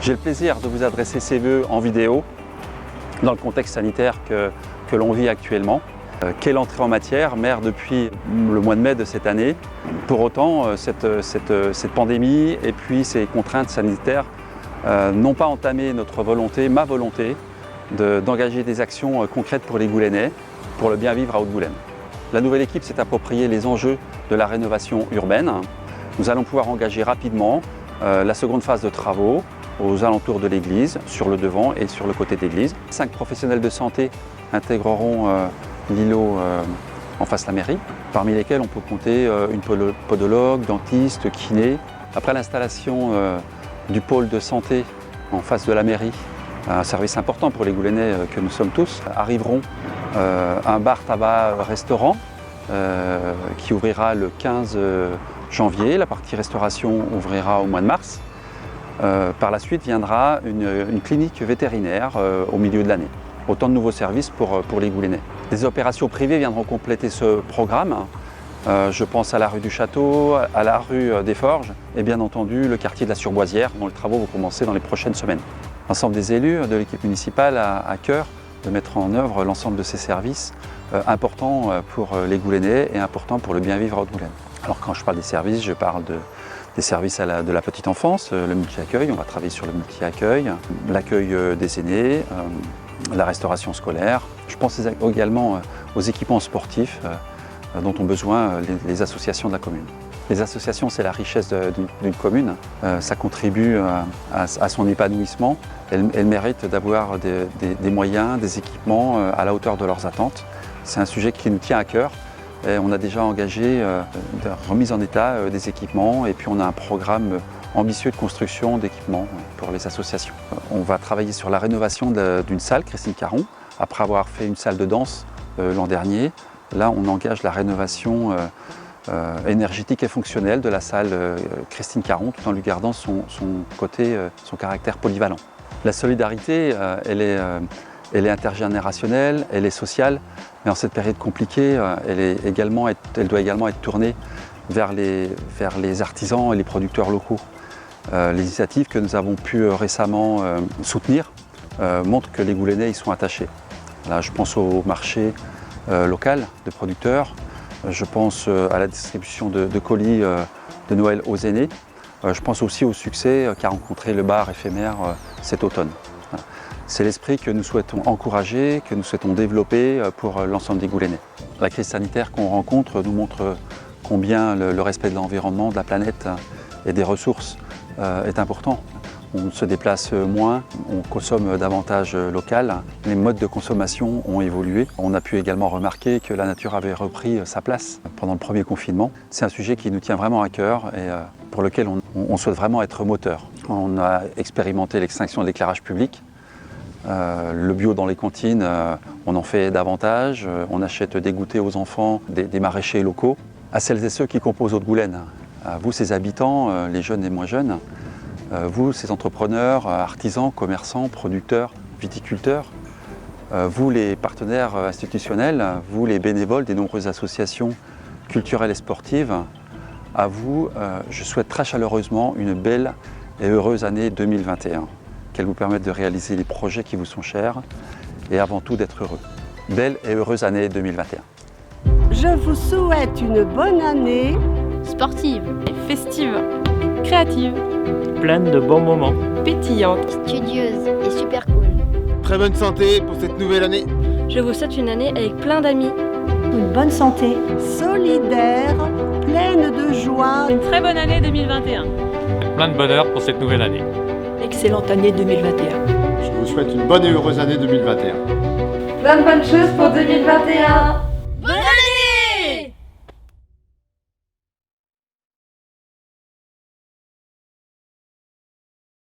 J'ai le plaisir de vous adresser ces vœux en vidéo dans le contexte sanitaire que l'on vit actuellement. Quelle entrée en matière, maire depuis le mois de mai de cette année. Pour autant, cette pandémie et puis ces contraintes sanitaires n'ont pas entamé notre volonté, ma volonté, d'engager des actions concrètes pour les Goulenais, pour le bien vivre à Haute-Goulaine. La nouvelle équipe s'est approprié les enjeux de la rénovation urbaine. Nous allons pouvoir engager rapidement la seconde phase de travaux aux alentours de l'église, sur le devant et sur le côté de l'église. 5 professionnels de santé intégreront l'îlot en face de la mairie, parmi lesquels on peut compter une podologue, dentiste, kiné. Après l'installation du pôle de santé en face de la mairie, un service important pour les Goulenais que nous sommes tous, arriveront un bar-tabac-restaurant qui ouvrira le 15 janvier. La partie restauration ouvrira au mois de mars. Par la suite viendra une clinique vétérinaire au milieu de l'année. Autant de nouveaux services pour les Goulenais. Des opérations privées viendront compléter ce programme. Je pense à la rue du Château, à la rue des Forges et bien entendu le quartier de la Surboisière dont les travaux vont commencer dans les prochaines semaines. L'ensemble des élus de l'équipe municipale a à cœur de mettre en œuvre l'ensemble de ces services importants pour les Goulenais et importants pour le bien vivre à Haute-Goulaine. Alors quand je parle des services, je parle des services de la petite enfance, le multi-accueil, on va travailler sur le multi-accueil, l'accueil des aînés, la restauration scolaire. Je pense également aux équipements sportifs dont ont besoin les associations de la commune. Les associations, c'est la richesse d'une commune. Ça contribue à son épanouissement. Elles méritent d'avoir des moyens, des équipements à la hauteur de leurs attentes. C'est un sujet qui nous tient à cœur. Et on a déjà engagé la remise en état des équipements et puis on a un programme ambitieux de construction d'équipements pour les associations. On va travailler sur la rénovation d'une salle, Christine Caron, après avoir fait une salle de danse l'an dernier. Là, on engage la rénovation énergétique et fonctionnelle de la salle Christine Caron tout en lui gardant son caractère polyvalent. La solidarité, elle est intergénérationnelle, elle est sociale, mais en cette période compliquée, elle doit également être tournée vers les artisans et les producteurs locaux. Les initiatives que nous avons pu récemment soutenir montrent que les Goulenais y sont attachés. Là, je pense au marché local de producteurs, je pense à la distribution de colis de Noël aux aînés, je pense aussi au succès qu'a rencontré le bar éphémère cet automne. C'est l'esprit que nous souhaitons encourager, que nous souhaitons développer pour l'ensemble des Goulenais. La crise sanitaire qu'on rencontre nous montre combien le respect de l'environnement, de la planète et des ressources est important. On se déplace moins, on consomme davantage local. Les modes de consommation ont évolué. On a pu également remarquer que la nature avait repris sa place pendant le premier confinement. C'est un sujet qui nous tient vraiment à cœur et pour lequel on souhaite vraiment être moteur. On a expérimenté l'extinction de l'éclairage public. Le bio dans les cantines, on en fait davantage. On achète des goûters aux enfants, des maraîchers locaux. À celles et ceux qui composent Haute-Goulaine, à vous, ces habitants, les jeunes et moins jeunes, vous, ces entrepreneurs, artisans, commerçants, producteurs, viticulteurs, vous, les partenaires institutionnels, vous, les bénévoles des nombreuses associations culturelles et sportives, à vous, je souhaite très chaleureusement une belle et heureuse année 2021. Qu'elle vous permette de réaliser les projets qui vous sont chers et avant tout d'être heureux. Belle et heureuse année 2021. Je vous souhaite une bonne année sportive et festive, créative, pleine de bons moments, pétillante, studieuse et super cool. Très bonne santé pour cette nouvelle année. Je vous souhaite une année avec plein d'amis. Une bonne santé, solidaire, pleine de joie. Une très bonne année 2021. plein de bonheur pour cette nouvelle année. Excellente année 2021. Je vous souhaite une bonne et heureuse année 2021. Plein de bonnes choses pour 2021.